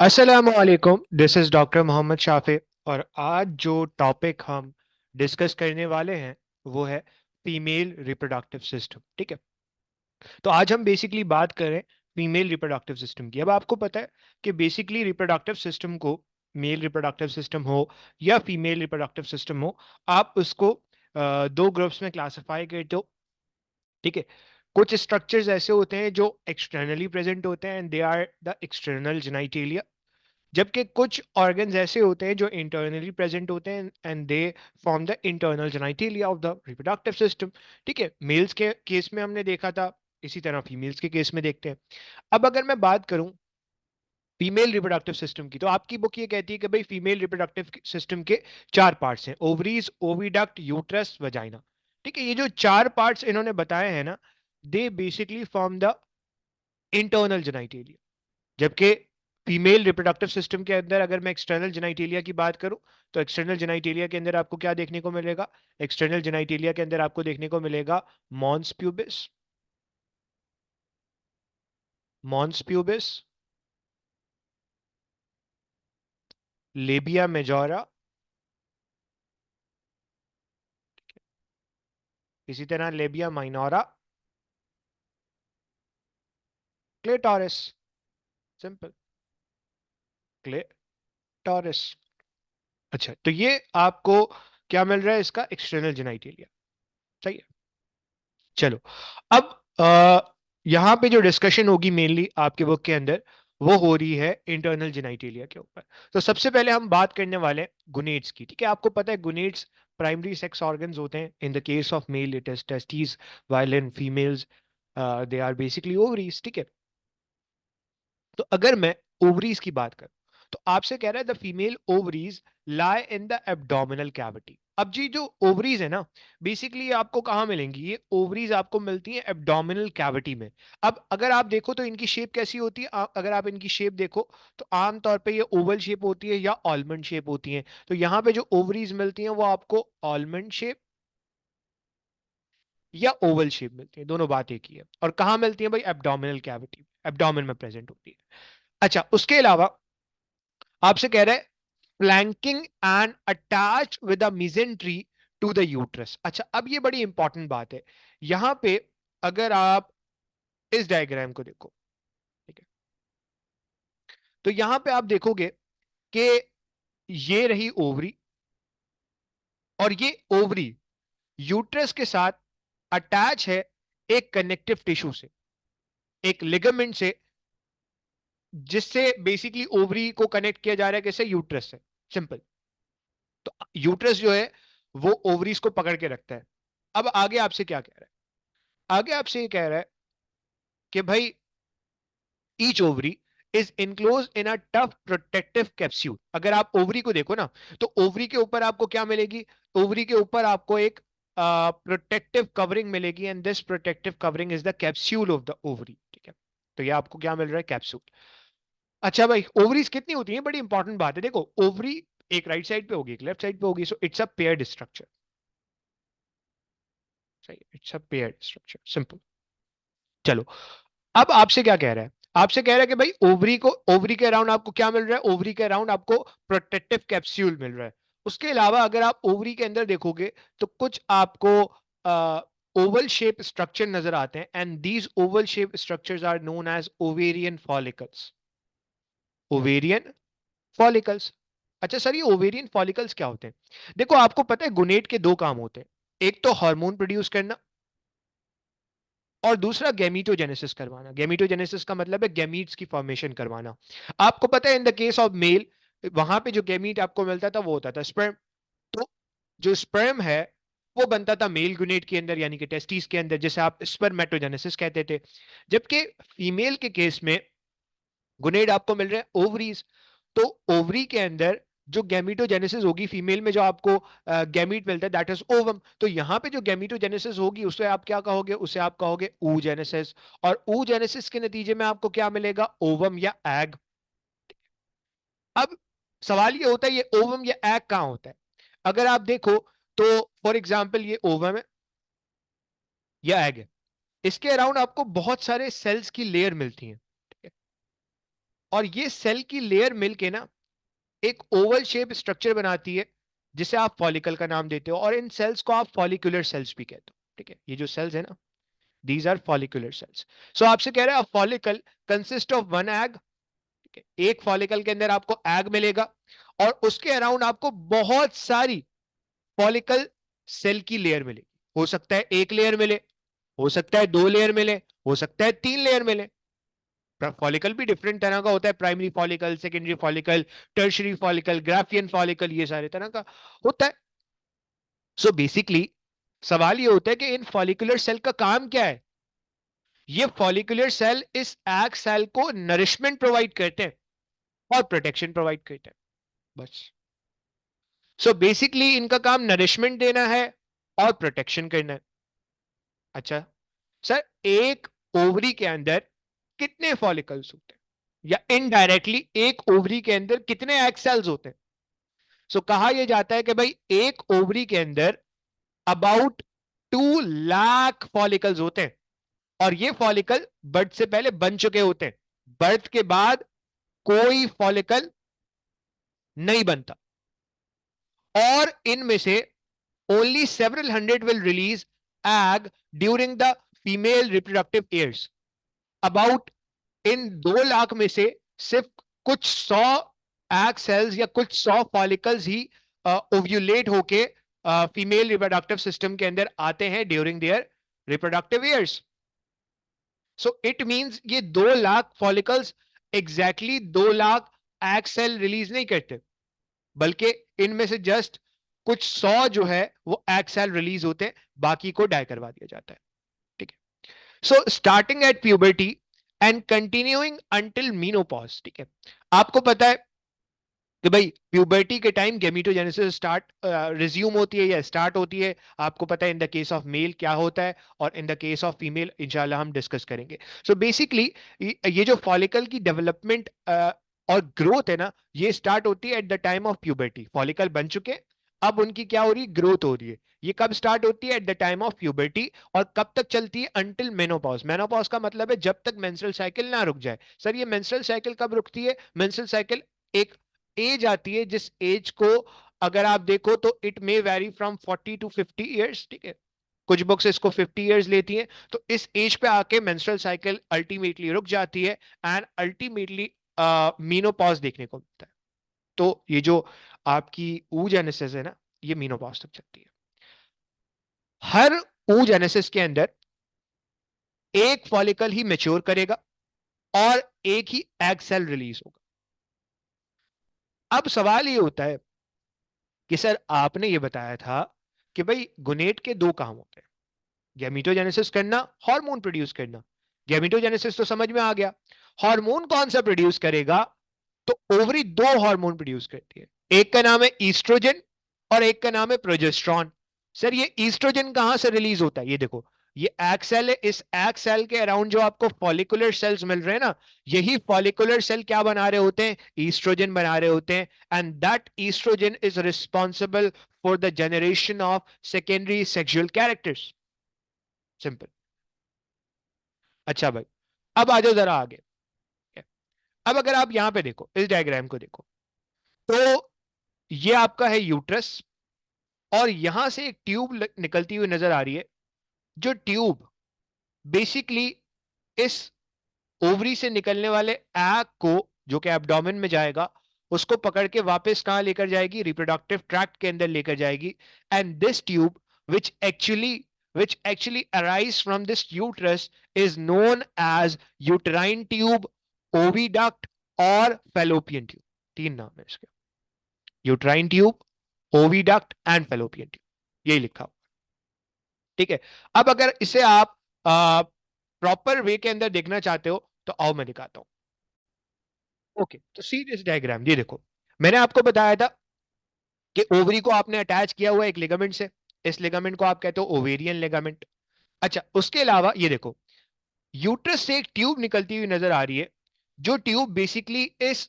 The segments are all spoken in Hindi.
अस्सलामुअलैकुम, this is doctor Mohammad Shafey. और आज जो टॉपिक हम डिस्कस करने वाले हैं वो है फीमेल रिप्रोडक्टिव सिस्टम। ठीक है, तो आज हम बेसिकली बात करें फीमेल रिप्रोडक्टिव सिस्टम की। अब आपको पता है कि बेसिकली रिप्रोडक्टिव सिस्टम को, मेल रिप्रोडक्टिव सिस्टम हो या फीमेल रिप्रोडक्टिव सिस्टम हो, आप उसको दो ग्रुप्स में क्लासिफाई करते हो। ठीक है, कुछ स्ट्रक्चर्स ऐसे होते हैं जो एक्सटर्नली प्रेजेंट होते हैं and they are the external genitalia, जबकि कुछ ऑर्गन्स ऐसे होते हैं जो इंटरनली प्रेजेंट होते हैं and they form the internal genitalia of the reproductive system. ठीक है, मेल्स के केस में हमने देखा था, इसी तरह फीमेल्स के केस में देखते हैं। अब अगर मैं बात करूं फीमेल रिप्रोडक्टिव सिस्टम की, तो आपकी बुक ये कहती है कि भाई फीमेल रिप्रोडक्टिव सिस्टम के चार पार्ट्स हैं: ओवरीज, ओविडक्ट, यूट्रस, वजाइना। ठीक है, ये जो चार पार्ट्स इन्होंने बताए हैं ना, they basically form the internal genitalia. जबकि फीमेल रिप्रोडक्टिव सिस्टम के अंदर अगर मैं एक्सटर्नल जेनाइटेलिया की बात करूं, तो एक्सटर्नल जेनाइटेलिया के अंदर आपको क्या देखने को मिलेगा? एक्सटर्नल जेनाइटेलिया के अंदर आपको देखने को मिलेगा mons pubis, mons pubis, labia majora, इसी तरह लेबिया माइनोरा, क्लेटोरिस। सिंपल, क्लेटोरिस। अच्छा, तो ये आपको क्या मिल रहा है? इसका एक्सटर्नल जेनाइटेलिया। सही है। चलो, अब यहां पे जो डिस्कशन होगी मेनली आपके बुक के अंदर, वो हो रही है इंटरनल जेनाइटेलिया के ऊपर। तो सबसे पहले हम बात करने वाले हैं गुनेड्स की। ठीक है, आपको पता है गुनेड्स प्राइमरी सेक्स ऑर्गन्स होते हैं। In the case of male it is testis, while in females they are basically ovaries. ठीक है, तो अगर मैं ओवरीज की बात करूं, तो आपसे कह रहा है the female ovaries lie in the abdominal cavity. अब जी जो ओवरीज है ना, बेसिकली आपको कहां मिलेंगी? ये ओवरीज आपको मिलती है एब्डोमिनल कैविटी में। अब अगर आप देखो तो इनकी शेप कैसी होती है? अगर आप इनकी शेप देखो तो आमतौर पे ये ओवल शेप होती है या ऑलमंड शेप होती है। तो यहां पे जो ओवरीज मिलती हैं वो आपको ऑलमंड शेप या ओवल शेप मिलती है, दोनों बात एक ही है। और कहां मिलती है भाई? एब्डोमिनल कैविटी, एब्डोमिन में प्रेजेंट होती है। अच्छा, उसके अलावा आपसे कह रहा है flanking and attach with the mesentery to the uterus. अच्छा, अब ये बड़ी इंपॉर्टेंट बात है। यहां पे अगर आप इस डायग्राम को देखो, ठीक है, तो यहां पे आप देखोगे कि ये रही ओवरी, और ये ओवरी यूट्रस के साथ अटैच है एक कनेक्टिव टिश्यू से, एक लिगामेंट से, जिससे बेसिकली ओवरी को कनेक्ट किया जा रहा है कैसे? यूट्रस से। सिंपल। तो यूट्रस जो है वो ओवरीज को पकड़ के रखता है। अब आगे आपसे क्या कह रहा है? आगे आपसे ये कह रहा है कि भाई each ovary is enclose in a tough protective capsule. अगर आप ओवरी को देखो ना, तो ओवरी के ऊपर आपको क्या मिलेगी? ओवरी के ऊपर आपको एक प्रोटेक्टिव कवरिंग मिलेगी, and this protective covering is the capsule of the ovary. ठीक है, तो ये आपको क्या मिल रहा है? कैप्सूल। अच्छा भाई, ओवरीज कितनी होती है? बड़ी इंपॉर्टेंट बात है। देखो, ओवरी एक राइट साइड पे होगी, एक लेफ्ट साइड पे होगी, so it's a paired structure. सही, it's a paired structure. Simple. चलो, अब आपसे क्या कह रहा है? आपसे कह रहा है कि भाई ओवरी को, ओवरी के अराउंड आपको क्या मिल रहा है? ओवरी के अराउंड आपको प्रोटेक्टिव कैप्सूल मिल रहा है। उसके अलावा अगर आप ओवरी के अंदर देखोगे तो कुछ आपको ओवल शेप स्ट्रक्चर नजर आते हैं, and these oval shape structures are known as ovarian follicles. Ovarian follicles. अच्छा सर, ये ओवेरियन फॉलिकल्स क्या होते हैं? देखो, आपको पता है गुनेट के दो काम होते हैं। एक तो हार्मोन प्रोड्यूस करना, और दूसरा गैमीटोजेनेसिस करवाना। गैमीटोजेनेसिस का मतलब है गैमीट्स की फॉर्मेशन करवाना। आपको पता है इन द केस ऑफ मेल, वहां पे जो गैमीट आपको मिलता था वो होता था स्पर्म। तो जो स्पर्म है वो बनता था मेल गुनेट के अंदर, यानी कि टेस्टिस के अंदर, जिसे आप स्पर्मेटोजेनेसिस कहते थे। जबकि फीमेल के केस में गुनेड आपको मिल रहे हैं ओवरीज। तो ओवरी के अंदर जो गैमीटोजेनेसिस होगी फीमेल में, जो आपको गैमीट मिलता है, दैट इज ओवम। तो यहां पे जो गैमीटोजेनेसिस होगी उसे आप क्या कहोगे? उसे आप कहोगे oogenesis। और oogenesis के नतीजे में आपको क्या मिलेगा? ओवम या एग। अब सवाल ये होता है, ये ओवम या एग कहां होता है? अगर आप देखो तो फॉर एग्जाम्पल ये ओवम है या एग है, इसके अराउंड आपको बहुत सारे सेल्स की लेयर मिलती है। ठीक है? और ये सेल की लेयर मिलके ना एक ओवल शेप स्ट्रक्चर बनाती है जिसे आप फॉलिकल का नाम देते हो, और इन सेल्स को आप फॉलिकुलर सेल्स भी कहते हो। ठीक है, ये जो सेल्स है ना, दीज आर फॉलिकुलर सेल्स। सो आपसे कह रहा है follicle consist of one egg. ठीक है, एक फॉलिकल के अंदर आपको एग मिलेगा और उसके अराउंड आपको बहुत सारी फॉलिकल सेल की लेयर मिलेगी। हो सकता है एक लेयर मिले, हो सकता है दो लेयर मिले, हो सकता है तीन लेयर मिले। फॉलिकल भी डिफरेंट तरह का होता है, primary follicle, secondary follicle, tertiary follicle, Graafian follicle, ये सारे तरह का होता है। सो बेसिकली सवाल ये होता है कि इन फॉलिकुलर सेल का काम क्या है। ये फॉलिकुलर सेल इस एग सेल को नरिशमेंट प्रोवाइड करते हैं और प्रोटेक्शन प्रोवाइड करते हैं, बस। सो बेसिकली इनका काम नरिशमेंट देना है और प्रोटेक्शन करना है। अच्छा सर, एक ओवरी के अंदर कितने फॉलिकल्स होते हैं, या इनडायरेक्टली एक ओवरी के अंदर कितने एग सेल्स होते हैं? सो कहा यह जाता है कि भाई एक ओवरी के अंदर अबाउट 2 लाख फॉलिकल्स होते हैं, और ये फॉलिकल बर्थ से पहले बन चुके होते हैं। बर्थ के बाद कोई फॉलिकल नहीं बनता, और इनमें से only several hundred will release egg during the female reproductive years. About in 2 lakh में से सिर्फ कुछ 100 एग सेल्स या कुछ 100 फॉलिकल्स ही ओव्यूलेट होके फीमेल रिप्रोडक्टिव सिस्टम के अंदर आते हैं during their reproductive years. So it means ये 2 lakh follicles exactly 2 lakh egg cell release नहीं करते, बल्कि इनमें से जस्ट कुछ 100 जो है वो एग सेल रिलीज होते हैं, बाकी को डाई करवा दिया जाता है। ठीक है, so starting at puberty and continuing until menopause. ठीक है, आपको पता है कि भाई प्यूबर्टी के टाइम गेमिटोजेनेसिस स्टार्ट रिज्यूम होती है या स्टार्ट होती है। आपको पता है इन द केस ऑफ मेल क्या होता है, और इन द केस ऑफ फीमेल इंशाल्लाह हम डिस्कस करेंगे। सो बेसिकली ये जो फॉलिकल की डेवलपमेंट और ग्रोथ है ना, ये स्टार्ट होती है at the time of puberty. Follicle बन चुके, अब उनकी क्या हो रही, ग्रोथ हो रही है। ये कब स्टार्ट होती है, at the time of puberty, और कब तक चलती है, अंटिल मेनोपॉज। मेनोपॉज का मतलब है जब तक मेंस्ट्रुअल साइकिल ना रुक जाए। सर ये मेंस्ट्रुअल साइकिल कब रुकती है? मेंस्ट्रुअल साइकिल एक एज आती है जिस एज को अगर आप देखो तो it may very from 40 to 50 years. ठीक है, कुछ बुक्स इसको 50 ईयर्स लेती हैं। तो इस एज पे आके मेंस्ट्रुअल साइकिल अल्टीमेटली रुक जाती है, एंड अल्टीमेटली मीनोपॉज देखने को मिलता है। तो ये जो आपकी oogenesis है ना, ये मीनोपॉज तक चलती है। हर oogenesis के अंदर एक फॉलिकल ही मेच्योर करेगा और एक ही एग सेल रिलीज होगा। अब सवाल ये होता है कि सर आपने ये बताया था कि भाई गुनेट के दो काम होते हैं, गैमीटोजेनेसिस करना, हार्मोन प्रोड्यूस करना। गैमीटोजेनेसिस तो समझ में आ गया। हार्मोन कौन सा प्रोड्यूस करेगा? तो ओवरी दो हार्मोन प्रोड्यूस करती है, एक का नाम है ईस्ट्रोजन और एक का नाम है प्रोजेस्ट्रॉन। सर ये ईस्ट्रोजन कहां से रिलीज होता है? ये देखो, ये एग सेल है, इस एग सेल के अराउंड जो आपको फॉलिकुलर सेल्स मिल रहे हैं ना, यही फॉलिकुलर सेल क्या बना रहे होते हैं? ईस्ट्रोजन बना रहे होते हैं, and that oestrogen is responsible for the generation of secondary sexual characters. Simple. अच्छा भाई, अब आ जाओ जरा आगे। अब अगर आप यहां पे देखो, इस डायग्राम को देखो, तो ये आपका है यूट्रस, और यहां से एक ट्यूब निकलती हुई नजर आ रही है। जो ट्यूब बेसिकली इस ओवरी से निकलने वाले एग को, जो कि एब्डोमेन में जाएगा, उसको पकड़ के वापस कहां लेकर जाएगी? रिप्रोडक्टिव ट्रैक्ट के अंदर लेकर जाएगी। And this tube which actually which actually arise from this uterus is known as uterine tube, oviduct और fallopian tube। तीन नाम है इसके, uterine tube, oviduct and fallopian tube, यही लिखा हुआ। ठीक है, अब अगर इसे आप प्रॉपर वे के अंदर देखना चाहते हो तो आओ मैं दिखाता हूं। ओके, तो सी दिस डायग्राम, ये देखो, मैंने आपको बताया था कि ओवरी को आपने अटैच किया हुआ एक लिगामेंट से। इस लिगामेंट को आप कहते हो ओवेरियन लिगामेंट। अच्छा, उसके अलावा ये देखो, यूट्रस से एक ट्यूब निकलती हुई नजर आ रही है, जो ट्यूब बेसिकली इस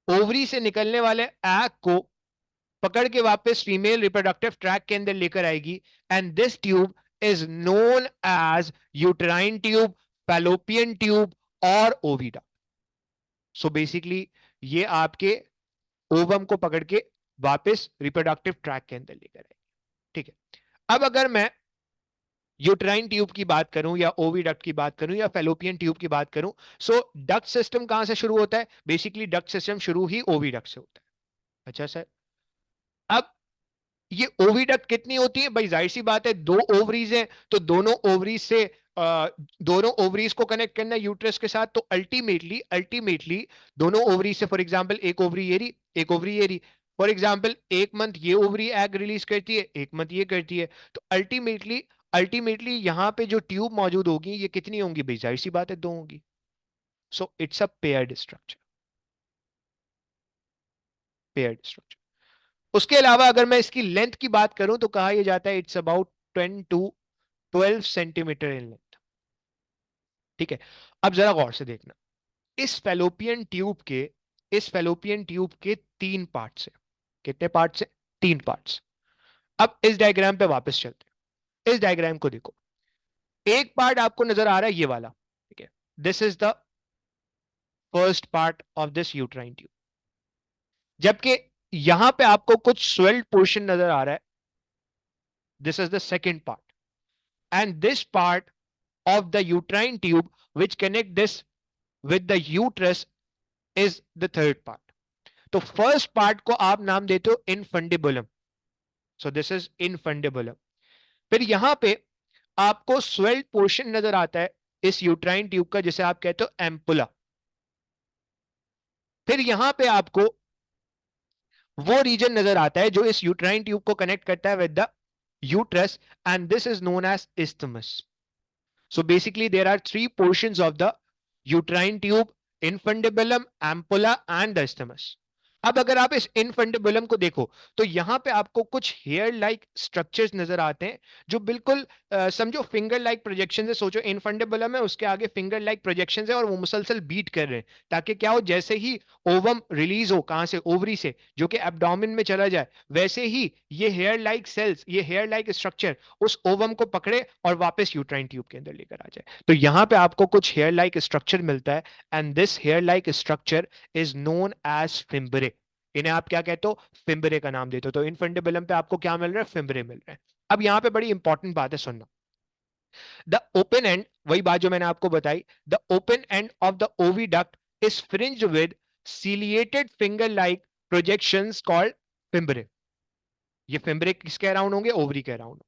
ओवरी से निकलने वाले एग को पकड़ के वापस फीमेल रिप्रोडक्टिव ट्रैक के अंदर लेकर आएगी। And this tube is known as uterine tube, fallopian tube और ओविडा। सो बेसिकली ये आपके ओवम को पकड़ के वापस रिप्रोडक्टिव ट्रैक के अंदर लेकर आएगी। ठीक है, अब अगर मैं यूट्राइन ट्यूब की बात करूं या ओविडक्ट की बात करूं या फेलोपियन ट्यूब की बात करूं, सो डक्ट सिस्टम कहां से शुरू होता है? बेसिकली डक्ट सिस्टम शुरू ही ओविडक्ट से होता है। अच्छा सर, अब ये ओविडक्ट कितनी होती है? भाई जाहिर सी बात है, दो ओवरीज हैं तो दोनों ओवरीज से दोनों ओवरीज को कनेक्ट करना है यूट्रस के साथ, तो अल्टीमेटली अल्टीमेटली दोनों ओवरीज से, फॉर एग्जांपल एक ओवरी ये रही, एक ओवरी ये रही, फॉर एग्जांपल एक मंथ ये ओवरी एग रिलीज करती है, एक मंथ ये करती है, तो अल्टीमेटली अल्टीमेटली यहां पे जो ट्यूब मौजूद होगी ये कितनी होंगी? भाई जाहिर सी बात है, दो होंगी। सो it's a paired structure, paired structure. उसके अलावा अगर मैं इसकी लेंथ की बात करूं तो कहा यह जाता है it's about 10 to 12 centimetre in length. ठीक है, अब जरा गौर से देखना, इस फेलोपियन ट्यूब के इस फेलोपियन ट्यूब के तीन पार्ट्स हैं। कितने पार्ट्स हैं? तीन पार्ट्स। अब इस डायग्राम पे वापस चलते हैं, इस डायग्राम को देखो। एक पार्ट आपको नजर आ रहा है ये वाला, ठीक है, this is the first part of this uterine tube, जबकि यहां पे आपको कुछ स्वेल्ड पोर्शन नजर आ रहा है, this is the second part, and this part of the uterine tube which connect this with the uterus is the third part. तो फर्स्ट पार्ट को आप नाम देते हो infundibulum, so this is infundibulum. फिर यहां पे आपको स्वेल्ड पोर्शन नजर आता है इस यूट्राइन ट्यूब का, जिसे आप कहते हो एम्पुला। फिर यहां पे आपको वो रीजन नजर आता है जो इस यूट्राइन ट्यूब को कनेक्ट करता है with the uterus, and this is known as isthmus. So basically, there are three portions of the uterine tube: infundibulum, ampulla, and the isthmus. अब अगर आप इस इनफंडिबुलम को देखो तो यहां पे आपको कुछ हेयर लाइक स्ट्रक्चर्स नजर आते हैं, जो बिल्कुल समझो फिंगर लाइक प्रोजेक्शन है। सोचो इनफंडिबुलम है, उसके आगे फिंगर लाइक प्रोजेक्शन है और वो मुसलसल बीट कर रहे हैं, ताकि क्या हो, जैसे ही ओवम रिलीज हो कहां से, ओवरी से, जो कि एब्डोमेन में चला जाए, वैसे ही ये हेयर लाइक सेल्स, ये हेयर लाइक स्ट्रक्चर उस ओवम को पकड़े और वापस यूट्राइन ट्यूब के अंदर लेकर आ जाए। तो यहां पे आपको कुछ हेयर लाइक स्ट्रक्चर मिलता है, and this hair like structure is known as fimbriae. इन्हें आप क्या कहते हो? फिम्बरे का नाम देते हो। तो इनफंडिबुलम पे आपको क्या मिल रहा है? फिम्बरे मिल रहा है। अब यहां पे बड़ी इंपॉर्टेंट बात है, सुनना। द ओपन एंड, वही बात जो मैंने आपको बताई, the open end of the oviduct is fringed with ciliated finger like projections called fimbriae. ये फिम्बरे किसके अराउंड होंगे? ओवरी के around.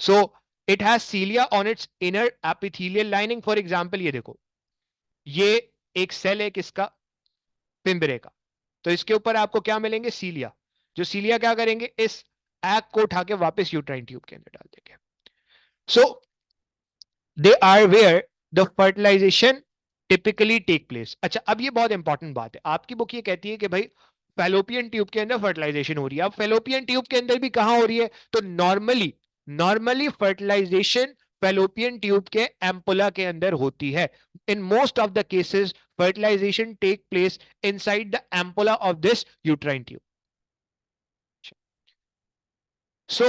So it has cilia on its inner epithelial lining. For example ये देखो, ये एक सेल है किसका? फिम्बरे का। तो इसके ऊपर आपको क्या मिलेंगे? सीलिया। जो सीलिया क्या करेंगे? इस एग को उठा के वापस यूट्राइन ट्यूब के अंदर डाल देंगे। So they are where the fertilization typically take place. अच्छा, अब ये बहुत इंपॉर्टेंट बात है, आपकी बुक ये कहती है कि भाई फेलोपियन ट्यूब के अंदर फर्टिलाइजेशन हो रही है। अब फेलोपियन ट्यूब के अंदर भी कहां हो रही है? तो normally normally fertilization fallopian tube के एम्पुला के अंदर होती है। In most of the cases fertilization take place inside the ampulla of this uterine tube. So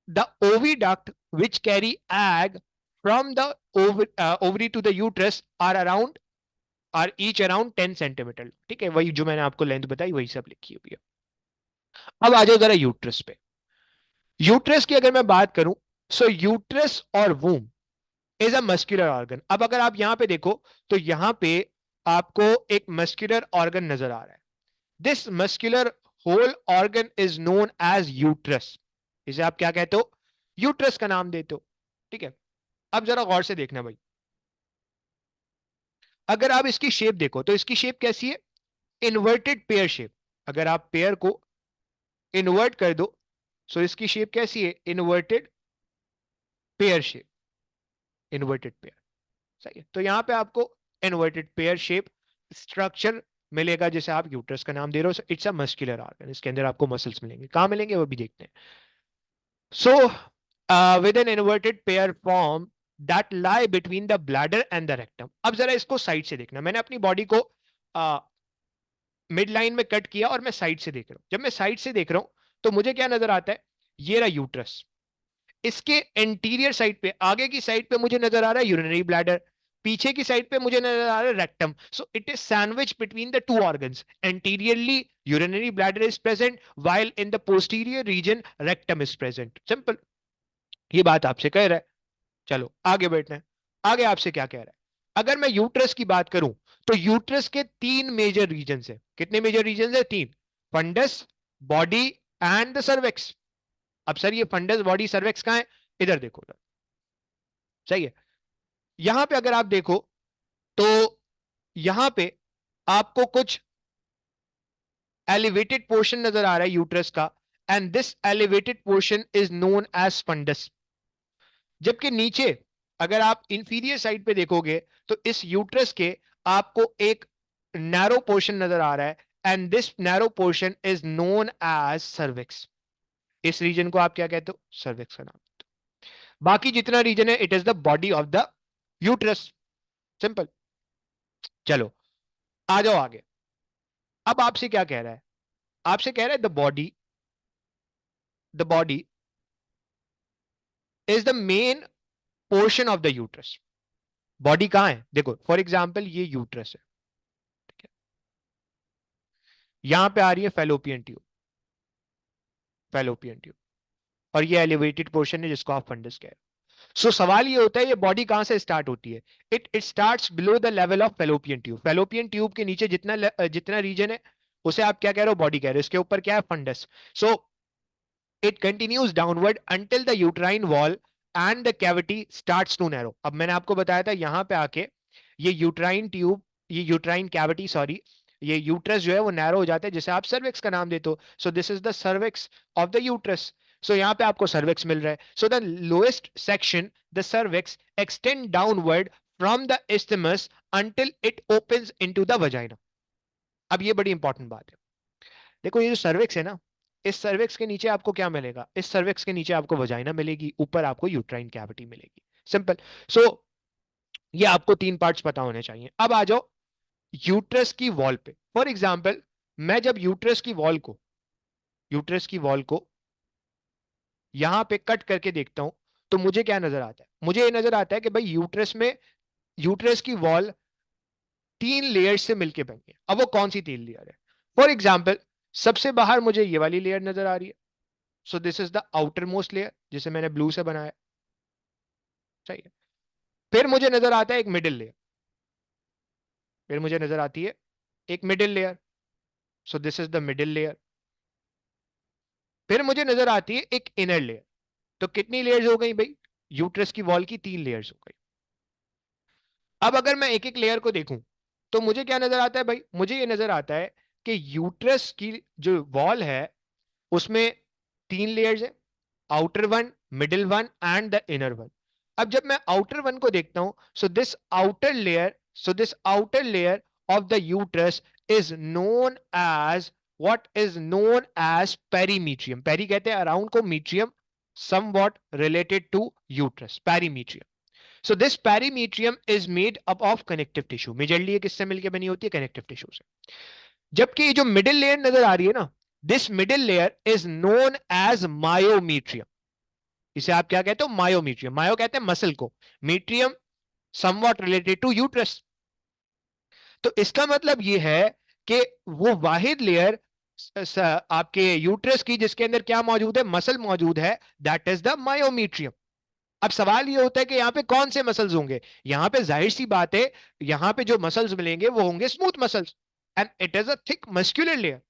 the oviduct which carry egg from the ovary to the uterus are each around 10 centimetre. ठीक है, वही जो मैंने आपको लेंथ बताई वही सब लिखी हुई है। अब आ जाओ जरा यूट्रस पे। यूट्रस की अगर मैं बात करूं, सो यूट्रस और वूम इज अ मस्कुलर ऑर्गन। अब अगर आप यहां पे देखो तो यहां पे आपको एक मस्कुलर ऑर्गन नजर आ रहा है। This muscular hollow organ is known as uterus. इसे आप क्या कहते हो? यूट्रस का नाम देते हो। ठीक है, अब जरा गौर से देखना भाई, अगर आप इसकी शेप देखो तो इसकी शेप कैसी है? Inverted pear shape. अगर आप पेयर को इन्वर्ट कर दो, सो इसकी शेप कैसी है? Inverted pear shape, inverted pair. सही है, तो यहां पे आपको इन्वर्टेड पेयर शेप स्ट्रक्चर मिलेगा, जिसे आप यूट्रस का नाम दे रहे हो। इट्स अ मस्कुलर ऑर्गन, इसके अंदर आपको मसल्स मिलेंगे। कहां मिलेंगे वो भी देखते हैं। So with an inverted pair form that lie between the bladder and the rectum. अब जरा इसको साइड से देखना। मैंने अपनी बॉडी को मिड लाइन में कट किया और मैं साइड से देख रहा हूं। जब मैं साइड से देख रहा हूं तो मुझे क्या नजर आता है? ये रहा यूट्रस। इसके एंटीरियर साइड पे, आगे की साइड पे मुझे नजर आ रहा है यूरिनरी ब्लैडर। पीछे की साइड पे मुझे नजर आ रहा है rectum, so it is sandwich between the two organs. Anteriorly urinary bladder is present, while in the posterior region rectum is present। Simple, ये बात आपसे कह रहा है। चलो आगे बैठते हैं। आगे आपसे क्या कह रहा है? अगर मैं यूट्रस की बात करूं तो यूट्रस के तीन मेजर रीजन है। कितने मेजर रीजन है? तीन। Fundus, body and the cervix. अब सर ये फंडस, बॉडी, सर्वेक्स कहां है? इधर देखो सर। सही है। यहां पे अगर आप देखो तो यहां पे आपको कुछ एलिवेटेड पोर्शन नजर आ रहा है यूट्रस का, and this elevated portion is known as fundus. जबकि नीचे अगर आप इंफीरियर साइड पे देखोगे तो इस यूट्रस के आपको एक नैरो पोर्शन नजर आ रहा है, and this narrow portion is known as cervix. इस रीजन को आप क्या कहते हो? सर्विक्स का नाम। बाकी जितना रीजन है it is the body of the uterus. Simple. चलो आ जाओ आगे। अब आपसे क्या कह रहा है? आपसे कह रहा है the body is the main portion of the uterus. Body कहां है? देखो फॉर एग्जाम्पल ये यूट्रस है, ठीक है? यहां पे आ रही है फेलोपियन ट्यूब, फेलोपियन ट्यूब, और ये एलिवेटेड पोर्शन है जिसको आप फंडस कह रहे हो। सो सवाल ये होता है ये बॉडी कहां से स्टार्ट होती है? It starts below the level of fallopian tube. Fallopian tube के नीचे जितना रीजन है उसे आप क्या कह रहे हो? बॉडी कह रहे हो। इसके ऊपर क्या है? Fundus. So it continues downward until the uterine wall and the cavity starts to narrow. अब मैंने आपको बताया था यहां पे आके ये यूट्राइन ट्यूब, ये यूट्राइन कैविटी, सॉरी, ये यूट्रस जो है वो नैरो हो जाता है, जिसे आप सर्विक्स का नाम देते हो। So this is the cervix of the uterus. So यहां पे आपको सर्विक्स मिल रहा है। So the lowest section, the cervix, extend downward from the isthmus until it opens into the vagina। अब ये बड़ी इंपॉर्टेंट बात है। देखो ये जो सर्विक्स है ना, इस सर्विक्स के नीचे आपको क्या मिलेगा? इस सर्विक्स के नीचे आपको वजाइना मिलेगी, ऊपर आपको यूट्राइन कैविटी मिलेगी। सिंपल। सो ये आपको तीन पार्ट्स पता होने चाहिए। अब आ जाओ यूट्रस की वॉल पे। फॉर एग्जाम्पल मैं जब यूट्रस की वॉल को यहां पे कट करके देखता हूं तो मुझे क्या नजर आता है? मुझे ये नजर आता है कि भाई यूट्रस की वॉल तीन लेयर से मिलके बनी है। अब वो कौन सी तीन लेयर है? फॉर एग्जाम्पल सबसे बाहर मुझे ये वाली लेयर नजर आ रही है। सो this is the outer most layer जिसे मैंने ब्लू से बनाया। सही है। फिर मुझे नजर आता है एक मिडिल लेयर, फिर मुझे नजर आती है एक middle layer. So this is the middle layer. फिर मुझे नजर आती है एक इनर लेयर। तो कितनी लेयर्स हो गई भाई? यूट्रस की वॉल की तीन लेयर्स हो गई। अब अगर मैं एक एक लेयर को देखूं तो मुझे क्या नजर आता है भाई? मुझे ये नजर आता है कि यूट्रस की जो वॉल है उसमें तीन लेयर्स है, outer one, middle one and the inner one. अब जब मैं आउटर वन को देखता हूं, so this outer layer of the uterus is known as, what is known as perimetrium. Peri कहते हैं अराउंड को, metrium somewhat related to uterus, perimetrium. So this perimetrium is made up of connective tissue. Majorly ये किससे मिलकर बनी होती है? कनेक्टिव टिश्यू से। जबकि ये जो मिडिल लेयर नजर आ रही है ना, this middle layer is known as myometrium. इसे आप क्या कहते हो? मायोमीट्रियम। मायो कहते हैं मसल को, metrium somewhat related to uterus. तो इसका मतलब ये है कि वो वाहिद लेयर आपके यूट्रस की जिसके अंदर क्या मौजूद है? मसल मौजूद है, दैट इज द मायोमीट्रियम। अब सवाल ये होता है कि यहाँ पे कौन से मसल्स होंगे? यहाँ पे जाहिर सी बात है यहाँ पे जो मसल्स मिलेंगे वो होंगे smooth muscles, and it is a thick muscular layer.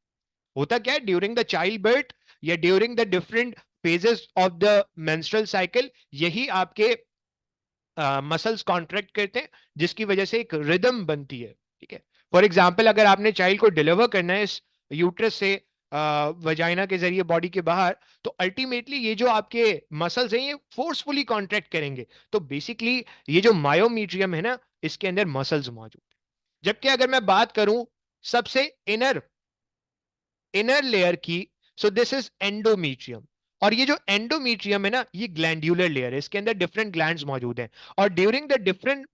होता क्या है ड्यूरिंग द चाइल्ड बर्थ या during the different phases of the menstrual cycle यही आपके मसल्स कॉन्ट्रैक्ट करते हैं, जिसकी वजह से एक रिदम बनती है। ठीक है। फॉर एग्जाम्पल अगर आपने चाइल्ड को डिलीवर करना है इस यूट्रस से वजाइना के जरिए बॉडी के बाहर, तो अल्टीमेटली ये जो आपके मसल्स हैं ये फोर्सफुली कॉन्ट्रैक्ट करेंगे। तो बेसिकली ये जो मायोमीट्रियम है ना, इसके अंदर मसल्स मौजूद है। जबकि अगर मैं बात करूं सबसे इनर इनर लेयर की, सो दिस इज एंडोमीट्रियम। और ये जो एंडोमीट्रियम है ना, ये ग्लैंडुलर लेयर है, इसके अंदर डिफरेंट ग्लैंड्स मौजूद हैं। और during the different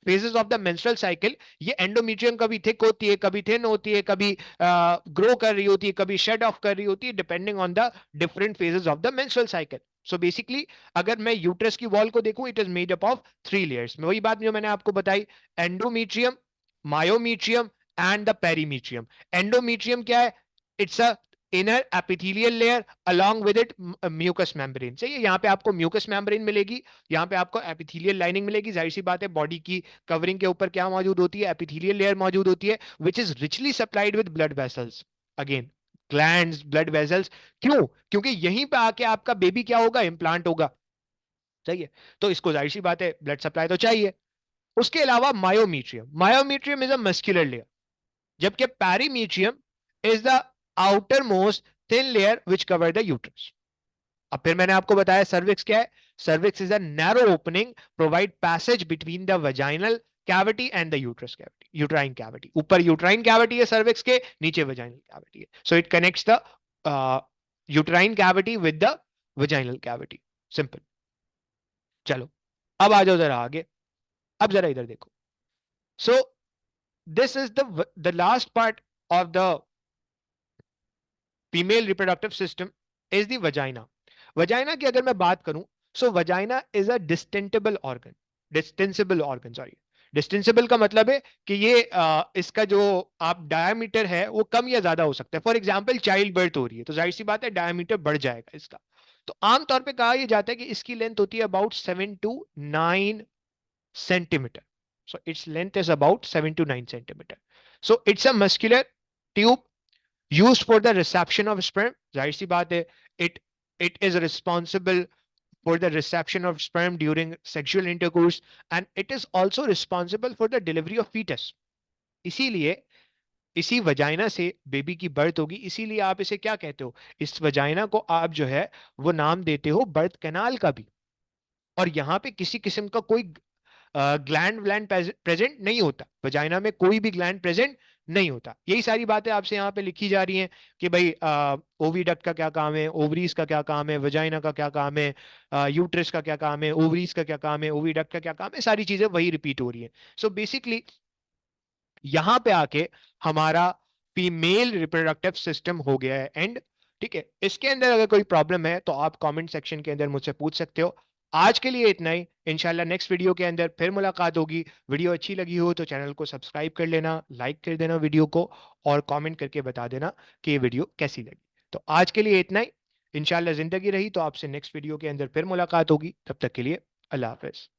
phases of the menstrual cycle ये एंडोमीट्रियम कभी थिक होती है, कभी थिन होती है, कभी ग्रो कर रही होती है, कभी शेड ऑफ कर रही होती है, depending on the different phases of the menstrual cycle. So basically अगर मैं यूट्रस की वॉल को देखूं, it is made up of 3 layers. वही बात जो मैंने आपको बताई, endometrium, myometrium and the perimetrium. Endometrium क्या है? It's a inner epithelial layer along with it mucus membrane. सही है, यहाँ पे आपको म्यूकस मेम्ब्रेन मिलेगी, यहाँ पे आपको एपिथेलियल लाइनिंग मिलेगी। जाहिर सी बात है, बॉडी की कवरिंग के ऊपर क्या मौजूद होती है? एपिथेलियल लेयर मौजूद होती है, which is richly supplied with blood vessels. Again, glands, blood vessels. क्यों? क्योंकि यहीं पे आके आपका बेबी क्या होगा? इंप्लांट होगा। सही है, तो इसको जाहिर सी बात है ब्लड सप्लाई तो चाहिए। उसके अलावा myometrium, myometrium is a muscular layer, जबकि perimetrium is the outer most thin layer which cover the uterus. अब फिर मैंने आपको बताया सर्विक्स क्या है? Cervix is a narrow opening provide passage between the vaginal cavity and the uterus cavity, uterine cavity. ऊपर यूट्राइन कैविटी है सर्विक्स के, नीचे वजाइनल कैविटी है। So it connects the uterine cavity with the vaginal cavity. Simple. चलो, अब आ जाओ जरा आगे। अब जरा इधर देखो। So this is the last part of the female reproductive system is the vagina. Vagina की अगर मैं बात करूं, so vagina is a distendable organ. Distensible organ, sorry, distensible का मतलब है कि ये इसका जो आप डायमीटर है वो कम या ज्यादा हो सकता है। फॉर एग्जांपल चाइल्ड बर्थ हो रही है तो जाहिर सी बात है डायमीटर बढ़ जाएगा इसका। तो आमतौर पे कहा यह जाता है कि इसकी लेंथ होती है about 7 to 9 centimetre. So its length is about 7 to 9 centimetre. So it's a muscular tube used for the reception of sperm। जाहिर सी बात है, it it is responsible for the reception of sperm during sexual intercourse and it is also responsible for the delivery of fetus। इसीलिए इसी वजाइना से बेबी की बर्थ होगी, इसीलिए आप इसे क्या कहते हो? इस वजाइना को आप जो है वो नाम देते हो बर्थ कैनाल का भी। और यहाँ पे किसी किस्म का कोई ग्लैंड व्लैंड प्रेजेंट नहीं होता, वजाइना में कोई भी ग्लैंड प्रेजेंट नहीं होता। यही सारी बातें आपसे यहाँ पे लिखी जा रही हैं कि भाई ओविडक्ट का क्या काम है, ओवरीज का क्या काम है, वजाइना का क्या काम है, यूट्रस का क्या काम है, ओवरीज का क्या काम है, ओविडक्ट का क्या काम है, सारी चीजें वही रिपीट हो रही है। सो बेसिकली यहां पे आके हमारा फीमेल रिप्रोडक्टिव सिस्टम हो गया है एंड। ठीक है, इसके अंदर अगर कोई प्रॉब्लम है तो आप कमेंट सेक्शन के अंदर मुझसे पूछ सकते हो। आज के लिए इतना ही, इंशाल्लाह नेक्स्ट वीडियो के अंदर फिर मुलाकात होगी। वीडियो अच्छी लगी हो तो चैनल को सब्सक्राइब कर लेना, लाइक कर देना वीडियो को, और कमेंट करके बता देना कि ये वीडियो कैसी लगी। तो आज के लिए इतना ही, इंशाल्लाह जिंदगी रही तो आपसे नेक्स्ट वीडियो के अंदर फिर मुलाकात होगी। तब तक के लिए अल्लाह हाफिज।